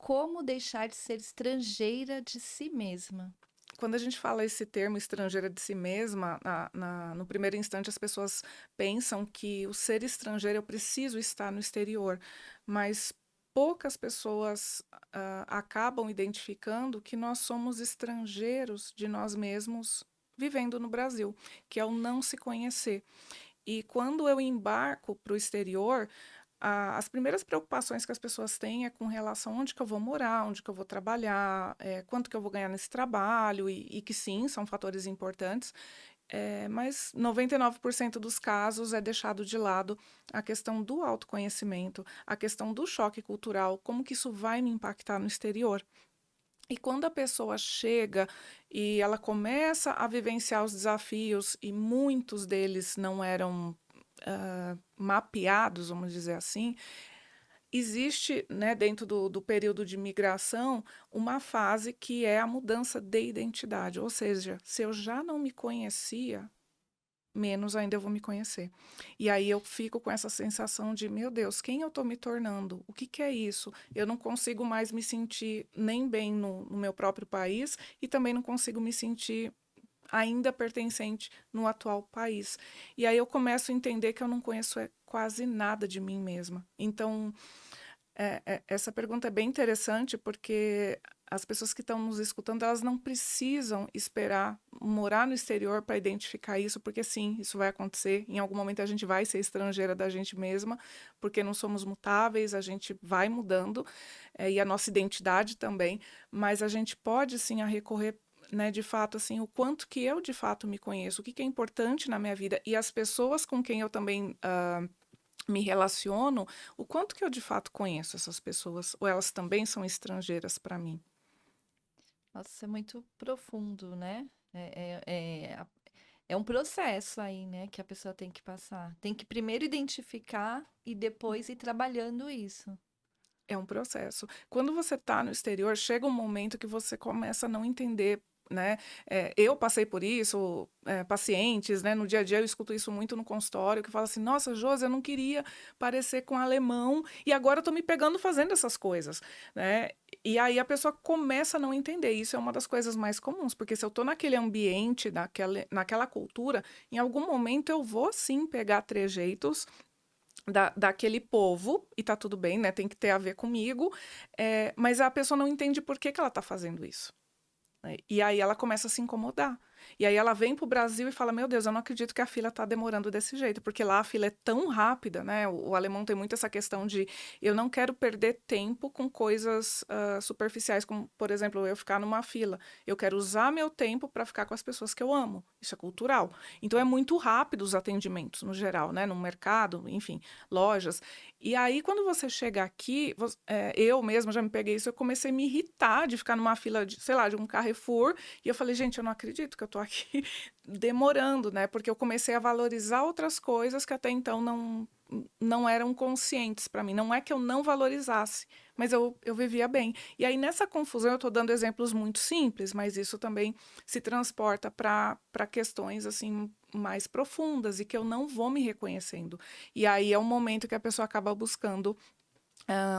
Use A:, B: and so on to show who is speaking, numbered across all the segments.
A: como deixar de ser estrangeira de si mesma?
B: Quando a gente fala esse termo estrangeira de si mesma, no primeiro instante as pessoas pensam que o ser estrangeiro eu preciso estar no exterior, mas poucas pessoas acabam identificando que nós somos estrangeiros de nós mesmos vivendo no Brasil, que é o não se conhecer. E quando eu embarco para o exterior, as primeiras preocupações que as pessoas têm é com relação a onde que eu vou morar, onde que eu vou trabalhar, quanto que eu vou ganhar nesse trabalho, e que sim, são fatores importantes, mas 99% dos casos é deixado de lado a questão do autoconhecimento, a questão do choque cultural, como que isso vai me impactar no exterior. E quando a pessoa chega e ela começa a vivenciar os desafios, e muitos deles não eram mapeados, vamos dizer assim, existe, né, dentro do período de migração, uma fase que é a mudança de identidade. Ou seja, se eu já não me conhecia, menos ainda eu vou me conhecer. E aí eu fico com essa sensação de, meu Deus, quem eu estou me tornando? O que que é isso? Eu não consigo mais me sentir nem bem no meu próprio país e também não consigo me sentir ainda pertencente no atual país. E aí eu começo a entender que eu não conheço quase nada de mim mesma. Então, essa pergunta é bem interessante porque as pessoas que estão nos escutando, elas não precisam esperar morar no exterior para identificar isso, porque sim, isso vai acontecer. Em algum momento a gente vai ser estrangeira da gente mesma, porque não somos mutáveis, a gente vai mudando, e a nossa identidade também, mas a gente pode sim a recorrer, né, de fato, assim, o quanto que eu de fato me conheço, o que que é importante na minha vida, e as pessoas com quem eu também me relaciono, o quanto que eu de fato conheço essas pessoas, ou elas também são estrangeiras para mim.
A: Nossa, isso é muito profundo, né? É um processo aí, né, que a pessoa tem que passar. Tem que primeiro identificar e depois ir trabalhando isso.
B: É um processo. Quando você está no exterior, chega um momento que você começa a não entender, né? Eu passei por isso, pacientes, né? No dia a dia eu escuto isso muito no consultório, que fala assim, nossa, Josi, eu não queria parecer com alemão e agora eu tô me pegando fazendo essas coisas, né? E aí a pessoa começa a não entender. Isso é uma das coisas mais comuns, porque se eu tô naquele ambiente, naquela cultura, em algum momento eu vou sim pegar trejeitos daquele povo, e tá tudo bem, né? Tem que ter a ver comigo, mas a pessoa não entende por que que ela tá fazendo isso, né? E aí ela começa a se incomodar. E aí ela vem para o Brasil e fala: Meu Deus, eu não acredito que a fila está demorando desse jeito, porque lá a fila é tão rápida, né? O alemão tem muito essa questão de eu não quero perder tempo com coisas superficiais, como, por exemplo, eu ficar numa fila. Eu quero usar meu tempo para ficar com as pessoas que eu amo. Isso é cultural. Então é muito rápido os atendimentos, no geral, né? No mercado, enfim, lojas. E aí, quando você chega aqui, eu mesma já me peguei isso, eu comecei a me irritar de ficar numa fila de, sei lá, de um Carrefour, e eu falei, gente, eu não acredito que eu tô aqui demorando, né? Porque eu comecei a valorizar outras coisas que até então não eram conscientes para mim. Não é que eu não valorizasse, mas eu vivia bem. E aí, nessa confusão, eu estou dando exemplos muito simples, mas isso também se transporta para questões assim mais profundas e que eu não vou me reconhecendo. E aí é um momento que a pessoa acaba buscando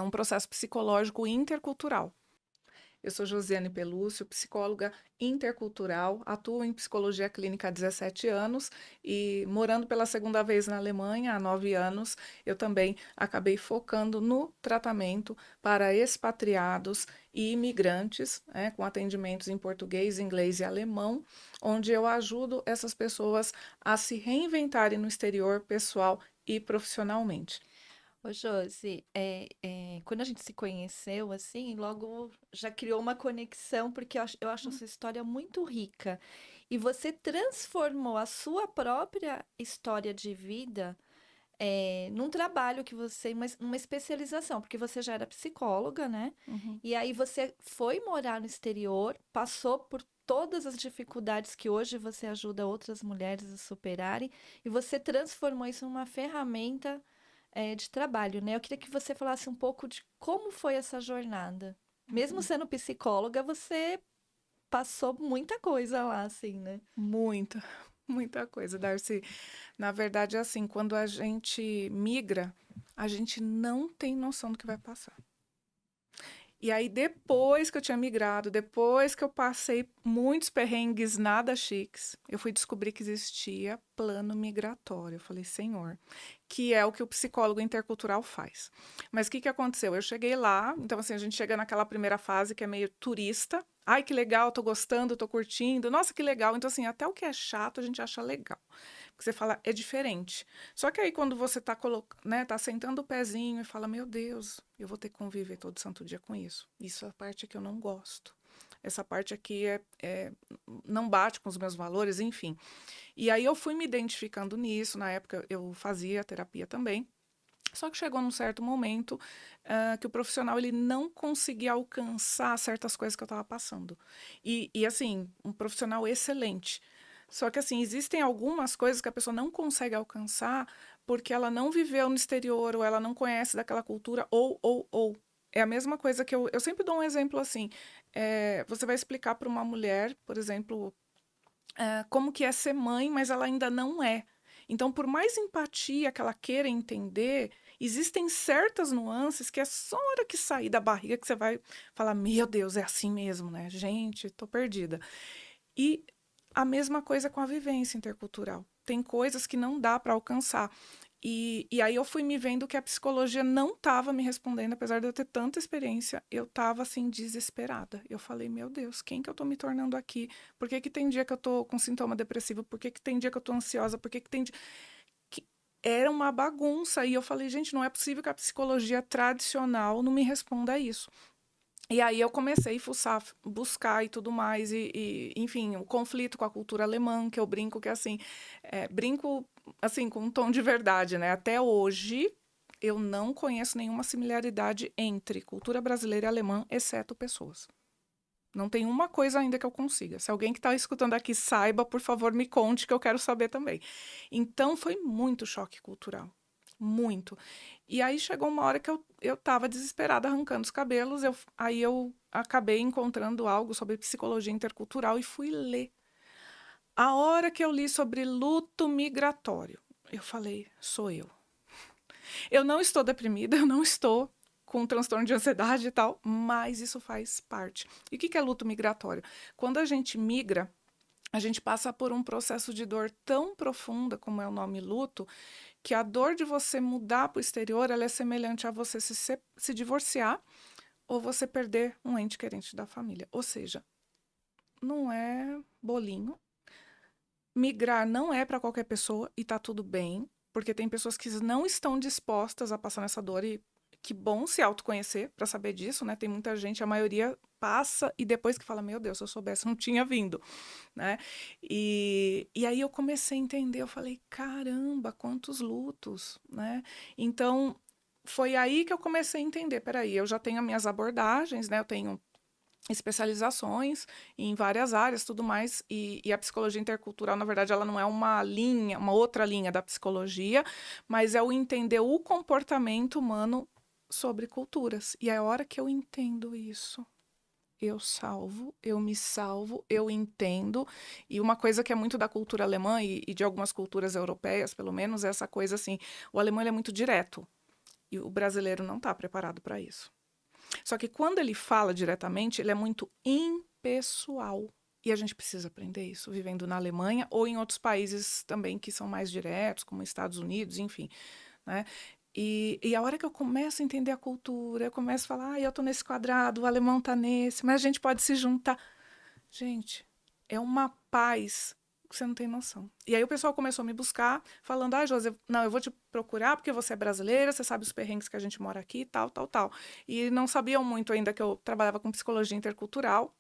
B: um processo psicológico intercultural. Eu sou Josiane Pelúcio, psicóloga intercultural, atuo em psicologia clínica há 17 anos e morando pela segunda vez na Alemanha há 9 anos, eu também acabei focando no tratamento para expatriados e imigrantes, né, com atendimentos em português, inglês e alemão, onde eu ajudo essas pessoas a se reinventarem no exterior, pessoal e profissionalmente.
A: Ô, Josi, quando a gente se conheceu, assim, logo já criou uma conexão, porque eu acho essa história muito rica. E você transformou a sua própria história de vida, num trabalho que você, uma especialização, porque você já era psicóloga, né?
B: Uhum.
A: E aí você foi morar no exterior, passou por todas as dificuldades que hoje você ajuda outras mulheres a superarem, e você transformou isso numa ferramenta, de trabalho, né? Eu queria que você falasse um pouco de como foi essa jornada. Mesmo sendo psicóloga, você passou muita coisa lá, assim, né?
B: Muita, muita coisa, Darcy. Na verdade, é assim, quando a gente migra, a gente não tem noção do que vai passar. E aí, depois que eu tinha migrado, depois que eu passei muitos perrengues nada chiques, eu fui descobrir que existia plano migratório. Eu falei, Senhor, que é o que o psicólogo intercultural faz. Mas o que que aconteceu? Eu cheguei lá, então assim, a gente chega naquela primeira fase que é meio turista. Ai, que legal, tô gostando, tô curtindo. Nossa, que legal. Então, assim, até o que é chato a gente acha legal. Porque você fala, é diferente. Só que aí quando você tá, né, tá sentando o pezinho e fala, meu Deus, eu vou ter que conviver todo santo dia com isso. Isso é a parte que eu não gosto. Essa parte aqui não bate com os meus valores, enfim. E aí eu fui me identificando nisso. Na época eu fazia terapia também. Só que chegou num certo momento que o profissional ele não conseguia alcançar certas coisas que eu estava passando. E, assim, um profissional excelente. Só que, assim, existem algumas coisas que a pessoa não consegue alcançar porque ela não viveu no exterior, ou ela não conhece daquela cultura, ou. É a mesma coisa que eu sempre dou um exemplo assim. Você vai explicar para uma mulher, por exemplo, como que é ser mãe, mas ela ainda não é. Então, por mais empatia que ela queira entender, existem certas nuances que é só a hora que sair da barriga que você vai falar: Meu Deus, é assim mesmo, né? Gente, tô perdida. E a mesma coisa com a vivência intercultural. Tem coisas que não dá para alcançar. E aí eu fui me vendo que a psicologia não estava me respondendo, apesar de eu ter tanta experiência, eu estava assim desesperada. Eu falei, meu Deus, quem que eu estou me tornando aqui? Por que que tem dia que eu estou com sintoma depressivo? Por que que tem dia que eu estou ansiosa? Por que que tem dia... Que era uma bagunça. E eu falei, gente, não é possível que a psicologia tradicional não me responda a isso. E aí eu comecei a fuçar, buscar e tudo mais, enfim, o conflito com a cultura alemã, que eu brinco que assim, brinco assim com um tom de verdade, né? Até hoje eu não conheço nenhuma similaridade entre cultura brasileira e alemã, exceto pessoas. Não tem uma coisa ainda que eu consiga. Se alguém que está escutando aqui saiba, por favor, me conte que eu quero saber também. Então foi muito choque cultural. Muito. E aí chegou uma hora que eu estava desesperada, arrancando os cabelos. Aí eu acabei encontrando algo sobre psicologia intercultural e fui ler. A hora que eu li sobre luto migratório, eu falei, sou eu. Eu não estou deprimida, eu não estou com um transtorno de ansiedade e tal, mas isso faz parte. E o que é luto migratório? Quando a gente migra, a gente passa por um processo de dor tão profunda, como é o nome luto, que a dor de você mudar para o exterior ela é semelhante a você se divorciar ou você perder um ente querente da família. Ou seja, não é bolinho. Migrar não é para qualquer pessoa e tá tudo bem, porque tem pessoas que não estão dispostas a passar nessa dor e que bom se autoconhecer para saber disso, né? Tem muita gente, a maioria passa e depois que fala, meu Deus, se eu soubesse, não tinha vindo, né? E aí eu comecei a entender, eu falei, caramba, quantos lutos, né? Então, foi aí que eu comecei a entender, peraí, eu já tenho as minhas abordagens, né? Eu tenho especializações em várias áreas, tudo mais, e a psicologia intercultural, na verdade, ela não é uma linha, uma outra linha da psicologia, mas é o entender o comportamento humano sobre culturas. E é a hora que eu entendo isso, eu me salvo, eu entendo. E uma coisa que é muito da cultura alemã e de algumas culturas europeias, pelo menos, é essa coisa assim, o alemão ele é muito direto, e o brasileiro não está preparado para isso. Só que quando ele fala diretamente, ele é muito impessoal. E a gente precisa aprender isso, vivendo na Alemanha ou em outros países também que são mais diretos, como Estados Unidos, enfim, né? E a hora que eu começo a entender a cultura, eu começo a falar, eu tô nesse quadrado, o alemão tá nesse, mas a gente pode se juntar. Gente, é uma paz que você não tem noção. E aí o pessoal começou a me buscar, falando, Josi, não, eu vou te procurar porque você é brasileira, você sabe os perrengues que a gente mora aqui, tal, tal, tal. E não sabiam muito ainda que eu trabalhava com psicologia intercultural,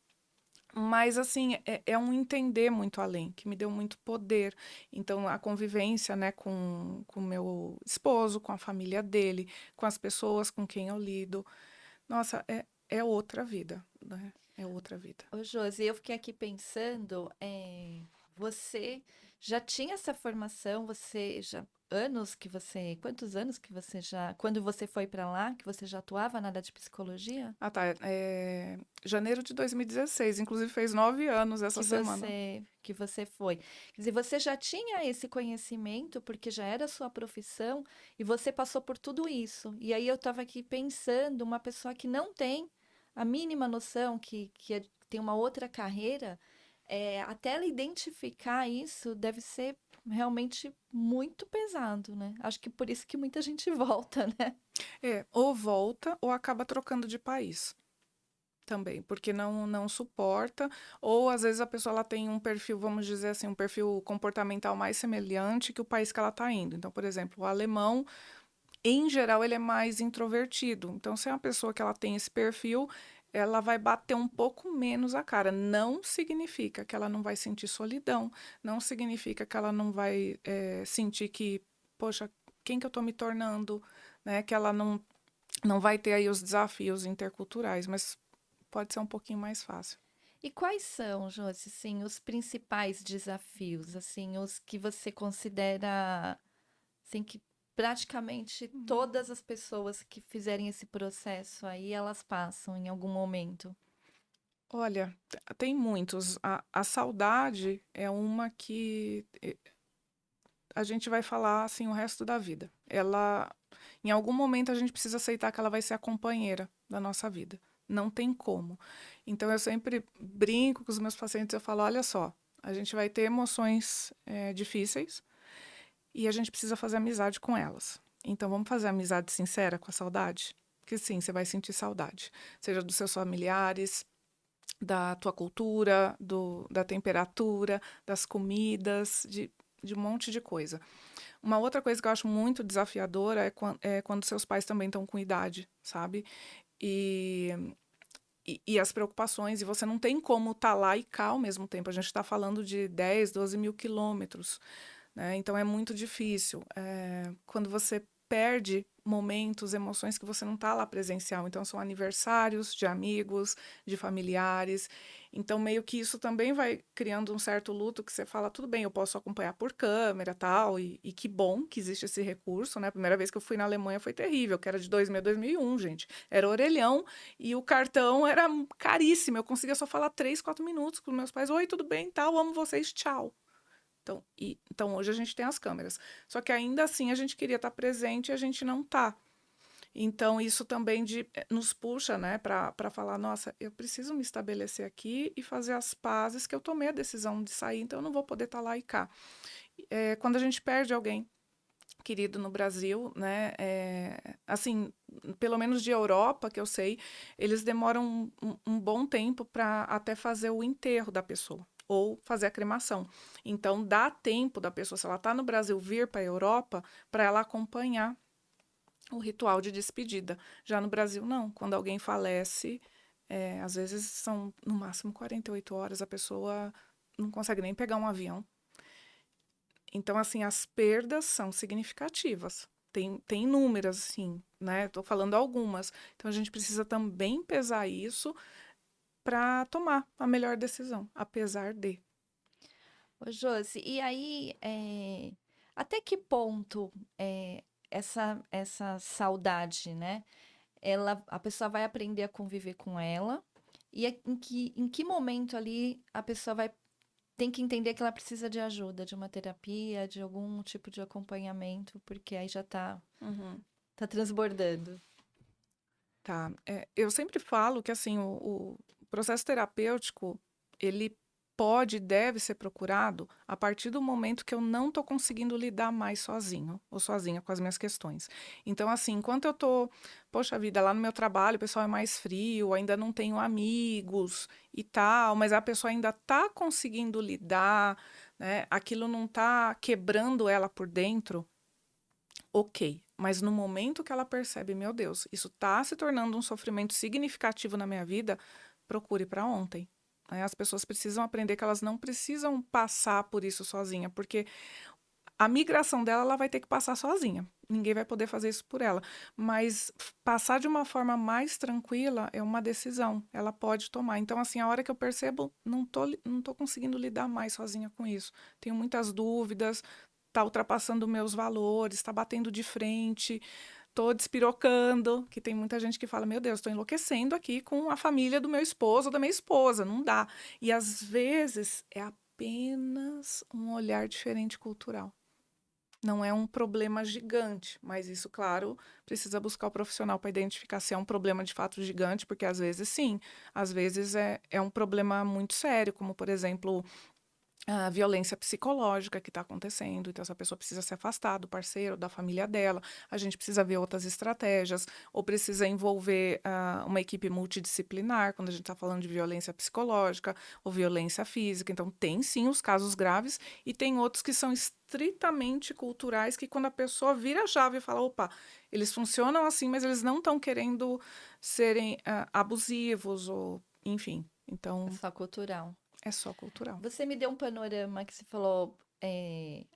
B: mas, assim, é um entender muito além, que me deu muito poder. Então, a convivência, né, com o meu esposo, com a família dele, com as pessoas com quem eu lido, nossa, é outra vida, né? É outra vida.
A: Ô, Josi, eu fiquei aqui pensando, você já tinha essa formação, você já quantos anos que você já, quando você foi para lá, que você já atuava na área de psicologia?
B: Ah, tá. Janeiro de 2016, inclusive fez 9 anos essa semana.
A: Que você foi. Quer dizer, você já tinha esse conhecimento, porque já era a sua profissão, e você passou por tudo isso. E aí eu estava aqui pensando, uma pessoa que não tem a mínima noção que tem uma outra carreira, até ela identificar isso deve ser realmente muito pesado, né? Acho que por isso que muita gente volta, né?
B: Ou volta ou acaba trocando de país também, porque não suporta, ou às vezes a pessoa ela tem um perfil, vamos dizer assim, um perfil comportamental mais semelhante que o país que ela está indo. Então, por exemplo, o alemão, em geral, ele é mais introvertido. Então, se é uma pessoa que ela tem esse perfil, ela vai bater um pouco menos a cara. Não significa que ela não vai sentir solidão, não significa que ela não vai sentir que, poxa, quem que eu estou me tornando, né? Que ela não vai ter aí os desafios interculturais, mas pode ser um pouquinho mais fácil.
A: E quais são, Josi, assim, os principais desafios, assim, os que você considera, assim, que praticamente
B: Uhum.
A: todas as pessoas que fizerem esse processo aí, elas passam em algum momento?
B: Olha, tem muitos. A saudade é uma que a gente vai falar assim o resto da vida. Ela, em algum momento, a gente precisa aceitar que ela vai ser a companheira da nossa vida. Não tem como. Então, eu sempre brinco com os meus pacientes, eu falo, olha só, a gente vai ter emoções difíceis e a gente precisa fazer amizade com elas. Então, vamos fazer amizade sincera com a saudade? Que sim, você vai sentir saudade. Seja dos seus familiares, da tua cultura, da temperatura, das comidas, de um monte de coisa. Uma outra coisa que eu acho muito desafiadora é quando seus pais também estão com idade, sabe? E, e as preocupações, e você não tem como estar lá e cá ao mesmo tempo. A gente está falando de 10, 12 mil quilômetros, né? Então é muito difícil. Quando você perde momentos, emoções que você não está lá presencial. Então são aniversários de amigos, de familiares. Então meio que isso também vai criando um certo luto que você fala, tudo bem, eu posso acompanhar por câmera, tal, e que bom que existe esse recurso, né? A primeira vez que eu fui na Alemanha foi terrível, que era de 2000 a 2001, gente. Era orelhão e o cartão era caríssimo. Eu conseguia só falar 3, 4 minutos com meus pais. Oi, tudo bem, tal, amo vocês, tchau. Então, hoje a gente tem as câmeras. Só que ainda assim a gente queria estar presente e a gente não está. Então, isso também nos puxa, né, para falar: nossa, eu preciso me estabelecer aqui e fazer as pazes que eu tomei a decisão de sair, então eu não vou poder estar lá e cá. Quando a gente perde alguém querido no Brasil, né, assim, pelo menos de Europa, que eu sei, eles demoram um bom tempo para até fazer o enterro da pessoa ou fazer a cremação. Então, dá tempo da pessoa, se ela está no Brasil, vir para a Europa, para ela acompanhar o ritual de despedida. Já no Brasil, não. Quando alguém falece, às vezes são no máximo 48 horas, a pessoa não consegue nem pegar um avião. Então, assim, as perdas são significativas. Tem inúmeras, assim, né? Estou falando algumas. Então, a gente precisa também pesar isso para tomar a melhor decisão, apesar de.
A: Ô, Josi, e aí, até que ponto essa saudade, né? A pessoa vai aprender a conviver com ela, e em que momento ali a pessoa vai tem que entender que ela precisa de ajuda, de uma terapia, de algum tipo de acompanhamento, porque aí já
B: Uhum.
A: tá transbordando.
B: Tá. Eu sempre falo que assim o processo terapêutico ele pode e deve ser procurado a partir do momento que eu não estou conseguindo lidar mais sozinho ou sozinha com as minhas questões. Então, assim, enquanto eu tô, poxa vida, lá no meu trabalho o pessoal é mais frio, ainda não tenho amigos e tal, mas a pessoa ainda está conseguindo lidar, né? Aquilo não está quebrando ela por dentro. Ok, mas no momento que ela percebe, meu Deus, isso está se tornando um sofrimento significativo na minha vida, procure para ontem. Né? As pessoas precisam aprender que elas não precisam passar por isso sozinha, porque a migração dela ela vai ter que passar sozinha. Ninguém vai poder fazer isso por ela. Mas passar de uma forma mais tranquila é uma decisão. Ela pode tomar. Então, assim, a hora que eu percebo, não tô conseguindo lidar mais sozinha com isso. Tenho muitas dúvidas, tá ultrapassando meus valores, está batendo de frente, tô despirocando, que tem muita gente que fala, meu Deus, estou enlouquecendo aqui com a família do meu esposo ou da minha esposa, não dá. E às vezes é apenas um olhar diferente cultural. Não é um problema gigante, mas isso, claro, precisa buscar o profissional para identificar se é um problema de fato gigante, porque às vezes sim, às vezes é um problema muito sério, como por exemplo a violência psicológica que está acontecendo. Então, essa pessoa precisa se afastar do parceiro, da família dela. A gente precisa ver outras estratégias, ou precisa envolver uma equipe multidisciplinar, quando a gente está falando de violência psicológica ou violência física. Então, tem sim os casos graves, e tem outros que são estritamente culturais, que quando a pessoa vira a chave e fala, opa, eles funcionam assim, mas eles não estão querendo serem abusivos, ou enfim.
A: É
B: Então,
A: só cultural.
B: é só cultural.
A: Você me deu um panorama que você falou,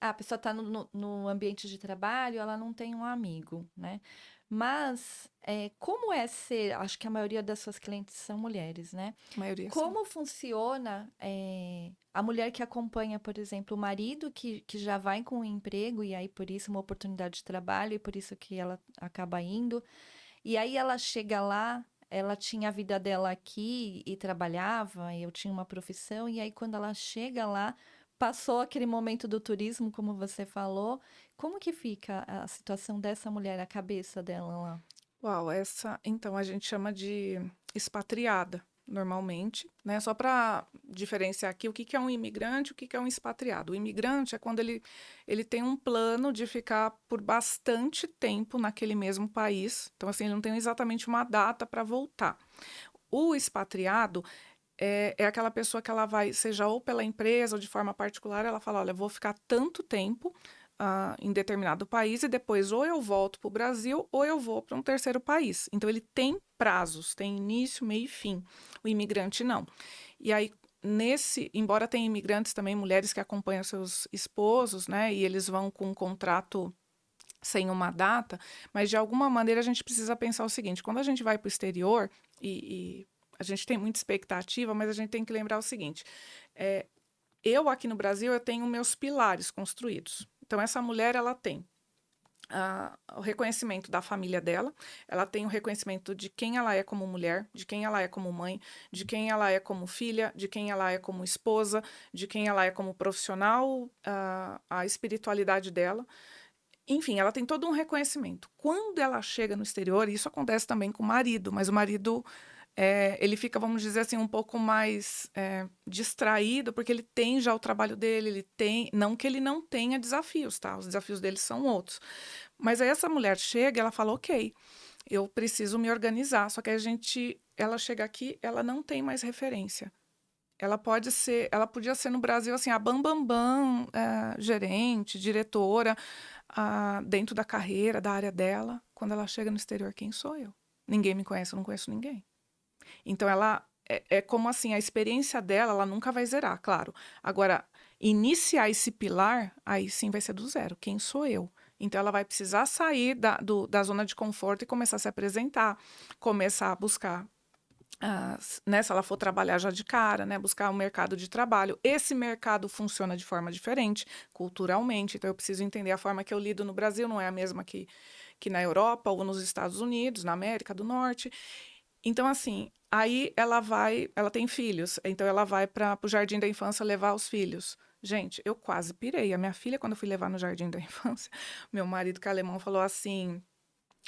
A: a pessoa está no ambiente de trabalho, ela não tem um amigo, né? Mas como é ser, acho que a maioria das suas clientes são mulheres, né?
B: A maioria são.
A: Como funciona a mulher que acompanha, por exemplo, o marido que já vai com um emprego e aí por isso uma oportunidade de trabalho e por isso que ela acaba indo. E aí ela chega lá, ela tinha a vida dela aqui e trabalhava, e eu tinha uma profissão, e aí quando ela chega lá, passou aquele momento do turismo, como você falou. Como que fica a situação dessa mulher, a cabeça dela lá?
B: Uau, essa, então, a gente chama de expatriada, normalmente, né? Só para diferenciar aqui o que que é um imigrante e o que que é um expatriado. O imigrante é quando ele tem um plano de ficar por bastante tempo naquele mesmo país. Então, assim, ele não tem exatamente uma data para voltar. O expatriado é aquela pessoa que ela vai, seja ou pela empresa ou de forma particular, ela fala, olha, eu vou ficar tanto tempo em determinado país e depois ou eu volto para o Brasil ou eu vou para um terceiro país. Então, ele tem prazos, tem início, meio e fim. O imigrante não. E aí, embora tenha imigrantes também, mulheres que acompanham seus esposos, né, e eles vão com um contrato sem uma data, mas de alguma maneira a gente precisa pensar o seguinte: quando a gente vai para o exterior e a gente tem muita expectativa, mas a gente tem que lembrar o seguinte: é, eu aqui no Brasil eu tenho meus pilares construídos. Então essa mulher ela tem o reconhecimento da família dela, ela tem o reconhecimento de quem ela é como mulher, de quem ela é como mãe, de quem ela é como filha, de quem ela é como esposa, de quem ela é como profissional, a espiritualidade dela. Enfim, ela tem todo um reconhecimento. Quando ela chega no exterior, isso acontece também com o marido, mas o marido, ele fica, vamos dizer assim, um pouco mais distraído, porque ele tem já o trabalho dele, ele tem, não que ele não tenha desafios, tá? Os desafios dele são outros. Mas aí essa mulher chega, ela fala, ok, eu preciso me organizar. Só que ela chega aqui, ela não tem mais referência. Ela podia ser no Brasil assim, a bam, gerente, diretora, dentro da carreira, da área dela. Quando ela chega no exterior, quem sou eu? Ninguém me conhece, eu não conheço ninguém. Então ela é como assim, a experiência dela, ela nunca vai zerar, claro. Agora, iniciar esse pilar, aí sim vai ser do zero. Quem sou eu? Então ela vai precisar sair da zona de conforto e começar a se apresentar, começar a buscar né, se ela for trabalhar já de cara, né, buscar um mercado de trabalho. Esse mercado funciona de forma diferente, culturalmente, então eu preciso entender a forma que eu lido no Brasil, não é a mesma que na Europa ou nos Estados Unidos, na América do Norte. Então, assim, aí ela tem filhos, então ela vai para o jardim da infância levar os filhos. Gente, eu quase pirei. A minha filha, quando eu fui levar no jardim da infância, meu marido, que é alemão, falou assim: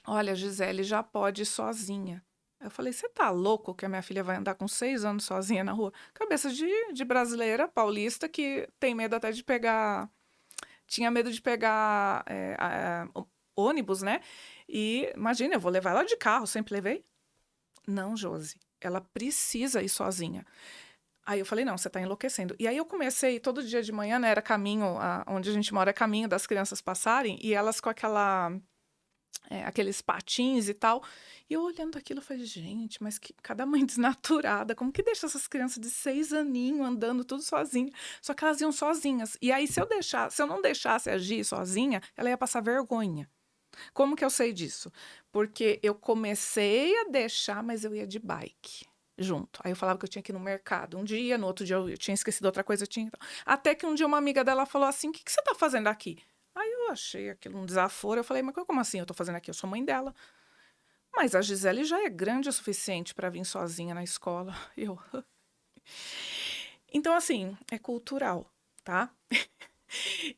B: Olha, Gisele já pode ir sozinha. Eu falei, você tá louco que a minha filha vai andar com 6 anos sozinha na rua? Cabeça de brasileira, paulista, que tem medo até de pegar. Tinha medo de pegar ônibus, né? E imagina, eu vou levar ela de carro, sempre levei. Não, Josi, ela precisa ir sozinha. Aí eu falei, não, você tá enlouquecendo. E aí eu comecei, todo dia de manhã, né? Era caminho, onde a gente mora é caminho das crianças passarem, e elas com aqueles patins e tal. E eu olhando aquilo, eu falei, gente, mas que cada mãe desnaturada, como que deixa essas crianças de 6 aninhos andando tudo sozinha? Só que elas iam sozinhas. E aí, se eu não deixasse agir sozinha, ela ia passar vergonha. Como que eu sei disso? Porque eu comecei a deixar, mas eu ia de bike junto. Aí eu falava que eu tinha que ir no mercado um dia, no outro dia eu tinha esquecido outra coisa, eu tinha. Até que um dia uma amiga dela falou assim: o que que você tá fazendo aqui? Aí eu achei aquilo um desaforo. Eu falei, mas como assim eu tô fazendo aqui? Eu sou mãe dela. Mas a Gisele já é grande o suficiente para vir sozinha na escola. Eu. Então, assim, é cultural, tá?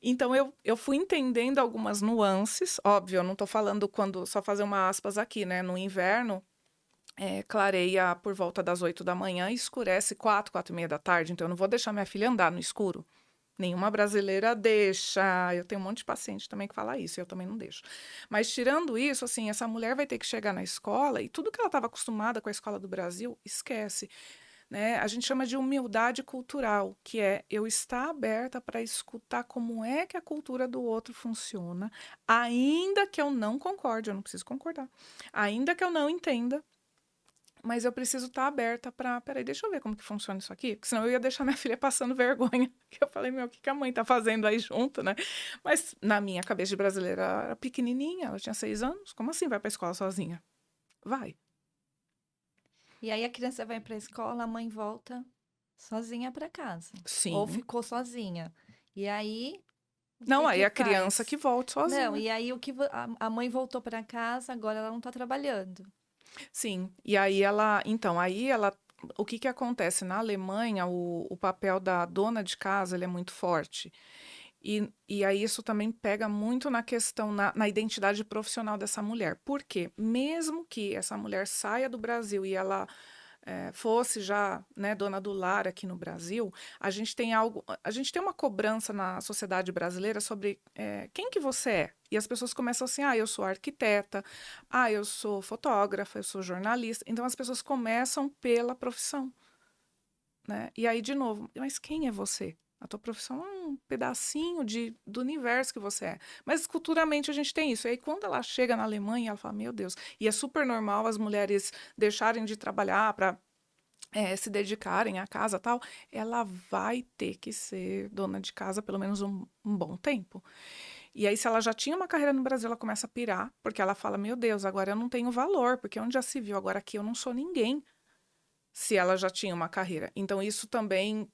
B: Então eu fui entendendo algumas nuances, óbvio, eu não tô falando quando só fazer uma aspas aqui, né, no inverno, clareia por volta das 8 da manhã e escurece 4, 4h30 da tarde, então eu não vou deixar minha filha andar no escuro. Nenhuma brasileira deixa. Eu tenho um monte de paciente também que fala isso, eu também não deixo. Mas tirando isso, assim, essa mulher vai ter que chegar na escola e tudo que ela estava acostumada com a escola do Brasil, esquece, né? A gente chama de humildade cultural, que é eu estar aberta para escutar como é que a cultura do outro funciona, ainda que eu não concorde, eu não preciso concordar, ainda que eu não entenda, mas eu preciso estar aberta para, peraí, deixa eu ver como que funciona isso aqui, porque senão eu ia deixar minha filha passando vergonha. Que eu falei, meu, o que que a mãe tá fazendo aí junto, né? Mas na minha cabeça de brasileira, ela era pequenininha, ela tinha 6 anos. Como assim vai para a escola sozinha? Vai.
A: E aí a criança vai para a escola, a mãe volta sozinha para casa. Ou
B: Sim.
A: ficou sozinha. E aí, o
B: Não,
A: que
B: aí
A: que
B: a criança que
A: faz?
B: volta
A: Não,
B: sozinha.
A: e aí a mãe voltou para casa, agora ela não está trabalhando.
B: Sim. E aí ela, o que que acontece? Na Alemanha, o papel da dona de casa, ele é muito forte. E aí isso também pega muito na questão, na identidade profissional dessa mulher. Por quê? Mesmo que essa mulher saia do Brasil e ela fosse já, né, dona do lar aqui no Brasil, a gente tem uma cobrança na sociedade brasileira sobre quem que você é. E as pessoas começam assim, eu sou arquiteta, eu sou fotógrafa, eu sou jornalista. Então as pessoas começam pela profissão, né? E aí, de novo, mas quem é você? A tua profissão é um pedacinho do universo que você é. Mas culturalmente a gente tem isso. E aí, quando ela chega na Alemanha, ela fala: Meu Deus. E é super normal as mulheres deixarem de trabalhar para se dedicarem à casa tal. Ela vai ter que ser dona de casa pelo menos um bom tempo. E aí, se ela já tinha uma carreira no Brasil, ela começa a pirar, porque ela fala: Meu Deus, agora eu não tenho valor, porque onde já se viu, agora aqui eu não sou ninguém se ela já tinha uma carreira. Então, isso também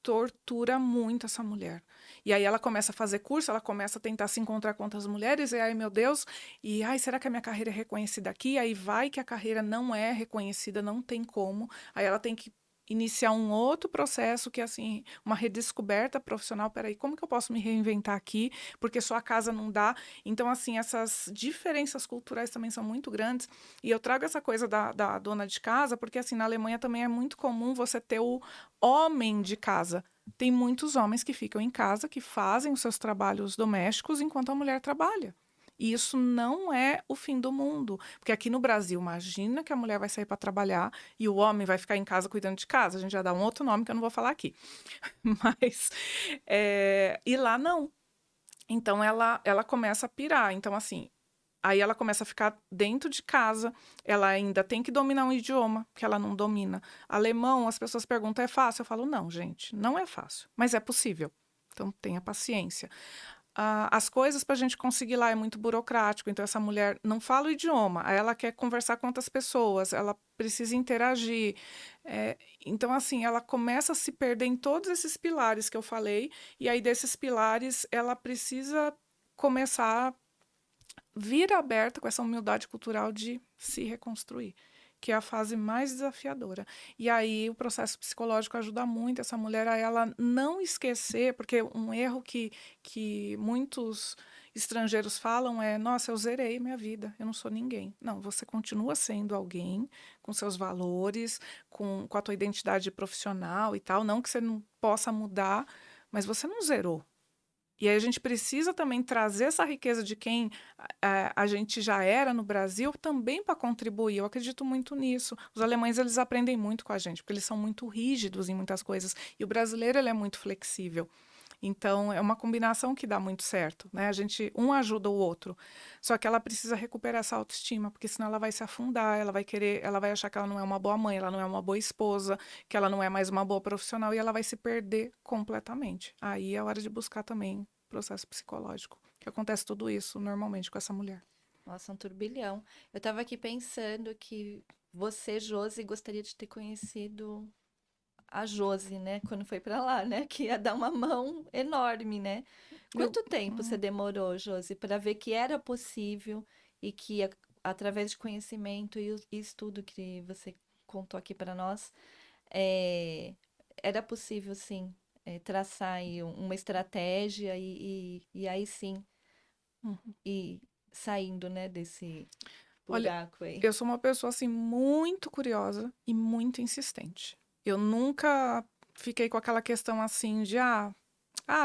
B: tortura muito essa mulher. E aí ela começa a fazer curso, ela começa a tentar se encontrar com outras mulheres, e aí, meu Deus, e será que a minha carreira é reconhecida aqui? Aí vai que a carreira não é reconhecida, não tem como. Aí ela tem que iniciar um outro processo que é assim, uma redescoberta profissional. Peraí, como que eu posso me reinventar aqui? Porque só a casa não dá. Então, assim, essas diferenças culturais também são muito grandes. E eu trago essa coisa da dona de casa, porque assim, na Alemanha também é muito comum você ter o homem de casa. Tem muitos homens que ficam em casa, que fazem os seus trabalhos domésticos enquanto a mulher trabalha. E isso não é o fim do mundo. Porque aqui no Brasil, imagina que a mulher vai sair para trabalhar e o homem vai ficar em casa cuidando de casa. A gente já dá um outro nome que eu não vou falar aqui. Mas, e lá não. Então ela começa a pirar. Então, assim, aí ela começa a ficar dentro de casa, ela ainda tem que dominar um idioma que ela não domina. Alemão, as pessoas perguntam, é fácil? Eu falo, não, gente, não é fácil, mas é possível. Então tenha paciência. As coisas para a gente conseguir lá é muito burocrático, então essa mulher não fala o idioma, aí ela quer conversar com outras pessoas, ela precisa interagir. Então, assim, ela começa a se perder em todos esses pilares que eu falei, e aí desses pilares ela precisa começar vir aberta com essa humildade cultural de se reconstruir, que é a fase mais desafiadora. E aí o processo psicológico ajuda muito essa mulher a ela não esquecer, porque um erro que muitos estrangeiros falam é: nossa, eu zerei minha vida, eu não sou ninguém. Não, você continua sendo alguém com seus valores, com a tua identidade profissional e tal. Não que você não possa mudar, mas você não zerou. E aí a gente precisa também trazer essa riqueza de quem a gente já era no Brasil também para contribuir. Eu acredito muito nisso. Os alemães, eles aprendem muito com a gente, porque eles são muito rígidos em muitas coisas. E o brasileiro, ele é muito flexível. Então, é uma combinação que dá muito certo, né? A gente, um ajuda o outro. Só que ela precisa recuperar essa autoestima, porque senão ela vai se afundar, ela vai achar que ela não é uma boa mãe, ela não é uma boa esposa, que ela não é mais uma boa profissional e ela vai se perder completamente. Aí é hora de buscar também processo psicológico, que acontece tudo isso normalmente com essa mulher.
A: Nossa, um turbilhão. Eu tava aqui pensando que você, Josi, gostaria de ter conhecido a Josi, né? Quando foi pra lá, né? Que ia dar uma mão enorme, né?
B: Eu,
A: Quanto tempo você demorou, Josi, para ver que era possível e que através de conhecimento e estudo que você contou aqui para nós, é, era possível, sim, traçar aí uma estratégia e aí sim
B: Uhum.
A: ir saindo, né, desse
B: Olha,
A: buraco aí.
B: eu sou uma pessoa assim muito curiosa e muito insistente. Eu nunca fiquei com aquela questão assim de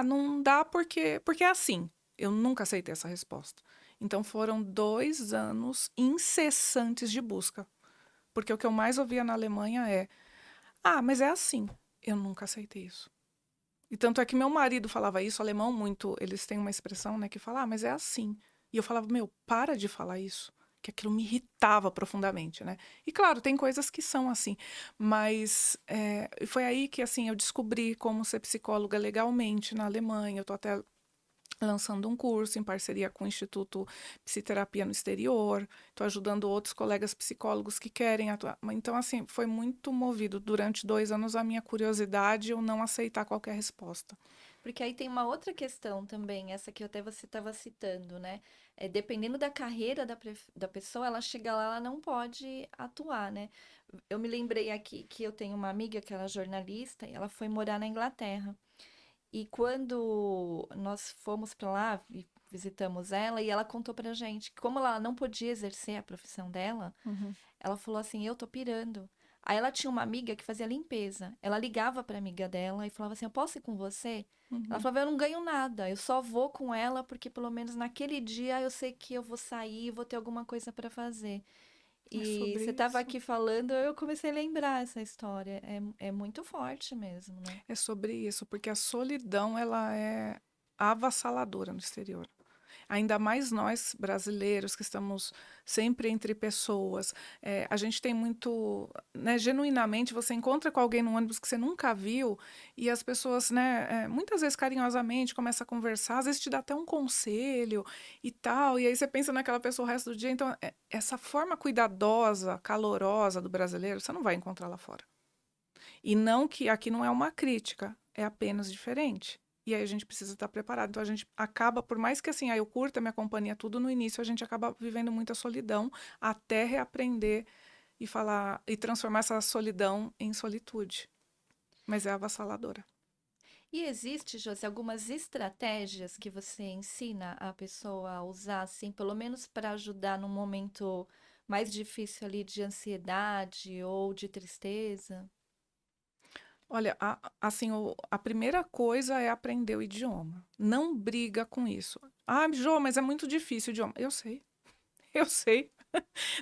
B: não dá porque é assim. Eu nunca aceitei essa resposta. Então foram 2 anos incessantes de busca. Porque o que eu mais ouvia na Alemanha é: mas é assim. Eu nunca aceitei isso. E tanto é que meu marido falava isso, alemão muito, eles têm uma expressão, né, que fala: mas é assim. E eu falava: meu, para de falar isso, que aquilo me irritava profundamente, né? E claro, tem coisas que são assim, mas foi aí que, assim, eu descobri como ser psicóloga legalmente na Alemanha. Eu tô até lançando um curso em parceria com o Instituto Psiterapia no Exterior, estou ajudando outros colegas psicólogos que querem atuar. Então, assim, foi muito movido durante 2 anos a minha curiosidade e eu não aceitar qualquer resposta.
A: Porque aí tem uma outra questão também, essa que até você estava citando, né? Dependendo da carreira da pessoa, ela chega lá, ela não pode atuar, né? Eu me lembrei aqui que eu tenho uma amiga que ela é jornalista e ela foi morar na Inglaterra. E quando nós fomos para lá e visitamos ela, e ela contou pra gente que como ela não podia exercer a profissão dela,
B: Uhum,
A: ela falou assim: "Eu tô pirando". Aí ela tinha uma amiga que fazia limpeza. Ela ligava pra amiga dela e falava assim: "Eu posso ir com você?" Ela
B: uhum.
A: falava: "Eu não ganho nada, eu só vou com ela porque pelo menos naquele dia eu sei que eu vou sair, vou ter alguma coisa pra fazer".
B: É
A: E
B: sobre
A: você estava
B: isso.
A: aqui falando, eu comecei a lembrar essa história. É muito forte mesmo, né?
B: É sobre isso, porque a solidão ela é avassaladora no exterior. Ainda mais nós brasileiros que estamos sempre entre pessoas. A gente tem muito, né, genuinamente, você encontra com alguém no ônibus que você nunca viu e as pessoas, né, muitas vezes carinhosamente começam a conversar, às vezes te dá até um conselho e tal, e aí você pensa naquela pessoa o resto do dia. Então, essa forma cuidadosa, calorosa do brasileiro, você não vai encontrar lá fora. E não que aqui não é uma crítica, é apenas diferente. E aí a gente precisa estar preparado. Então a gente acaba, por mais que assim, eu curta minha companhia tudo no início, a gente acaba vivendo muita solidão até reaprender e falar e transformar essa solidão em solitude. Mas é avassaladora.
A: E existe, Josi, algumas estratégias que você ensina a pessoa a usar, assim, pelo menos para ajudar num momento mais difícil ali de ansiedade ou de tristeza?
B: Olha, assim, a primeira coisa é aprender o idioma. Não briga com isso. Jô, mas é muito difícil o idioma. Eu sei, eu sei.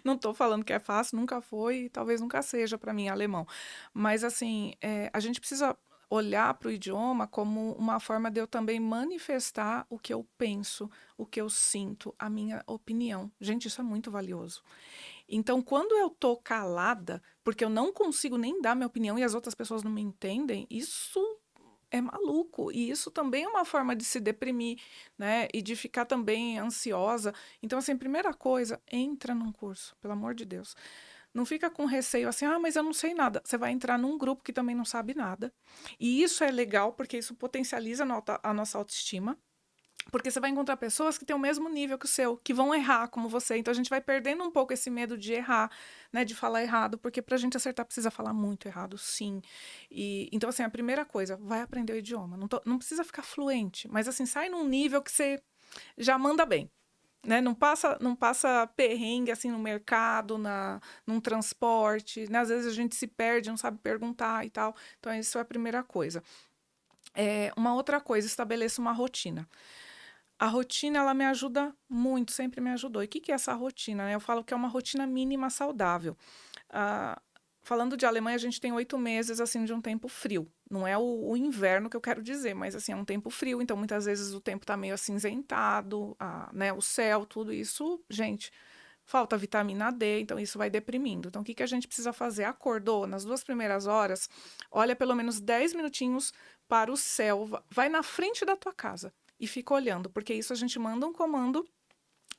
B: Não estou falando que é fácil, nunca foi e talvez nunca seja para mim alemão. Mas, assim, a gente precisa olhar para o idioma como uma forma de eu também manifestar o que eu penso, o que eu sinto, a minha opinião. Gente, isso é muito valioso. Então, quando eu tô calada, porque eu não consigo nem dar minha opinião e as outras pessoas não me entendem, isso é maluco. E isso também é uma forma de se deprimir, né? E de ficar também ansiosa. Então, assim, primeira coisa, entra num curso, pelo amor de Deus. Não fica com receio assim, mas eu não sei nada. Você vai entrar num grupo que também não sabe nada. E isso é legal, porque isso potencializa a nossa autoestima. Porque você vai encontrar pessoas que têm o mesmo nível que o seu, que vão errar como você. Então a gente vai perdendo um pouco esse medo de errar, né, de falar errado, porque pra gente acertar precisa falar muito errado, sim. E então assim, a primeira coisa, vai aprender o idioma. Não precisa ficar fluente, mas assim, sai num nível que você já manda bem. Né, não passa perrengue assim no mercado, num transporte, né? Às vezes a gente se perde, não sabe perguntar e tal. Então, isso é a primeira coisa. Uma outra coisa, estabeleça uma rotina. A rotina, ela me ajuda muito, sempre me ajudou. E o que que é essa rotina, né? Eu falo que é uma rotina mínima saudável. Ah, falando de Alemanha, a gente tem 8 meses, assim, de um tempo frio. Não é o inverno que eu quero dizer, mas, assim, é um tempo frio. Então, muitas vezes o tempo tá meio acinzentado, né? O céu, tudo isso, gente, falta vitamina D, então isso vai deprimindo. Então, o que que a gente precisa fazer? Acordou, nas 2 primeiras horas, olha pelo menos 10 minutinhos para o céu, vai na frente da tua casa e fica olhando, porque isso a gente manda um comando,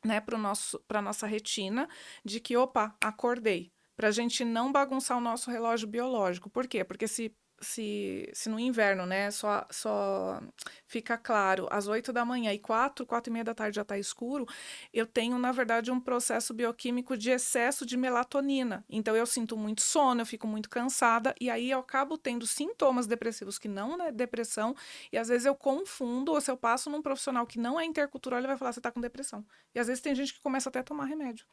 B: né, para nossa retina de que, opa, acordei, para a gente não bagunçar o nosso relógio biológico. Por quê? Porque se se no inverno, né, só fica claro às 8 da manhã e 4, 4h30 da tarde já está escuro, eu tenho, na verdade, um processo bioquímico de excesso de melatonina. Então, eu sinto muito sono, eu fico muito cansada, e aí eu acabo tendo sintomas depressivos que não é depressão, e às vezes eu confundo, ou se eu passo num profissional que não é intercultural, ele vai falar, você está com depressão. E às vezes tem gente que começa até a tomar remédio.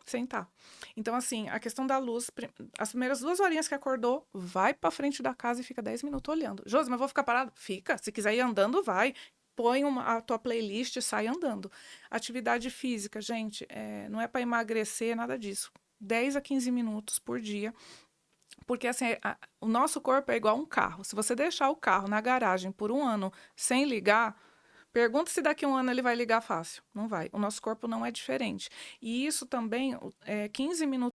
B: Sentar. Então, assim, a questão da luz, as primeiras 2 horinhas que acordou, vai pra frente da casa e fica 10 minutos olhando. Josi, mas vou ficar parado? Fica. Se quiser ir andando, vai. Põe a tua playlist e sai andando. Atividade física, gente, não é para emagrecer, nada disso. 10 a 15 minutos por dia. Porque, assim, o nosso corpo é igual um carro. Se você deixar o carro na garagem por um ano sem ligar, pergunta se daqui a um ano ele vai ligar fácil. Não vai. O nosso corpo não é diferente. E isso também, 15 minutos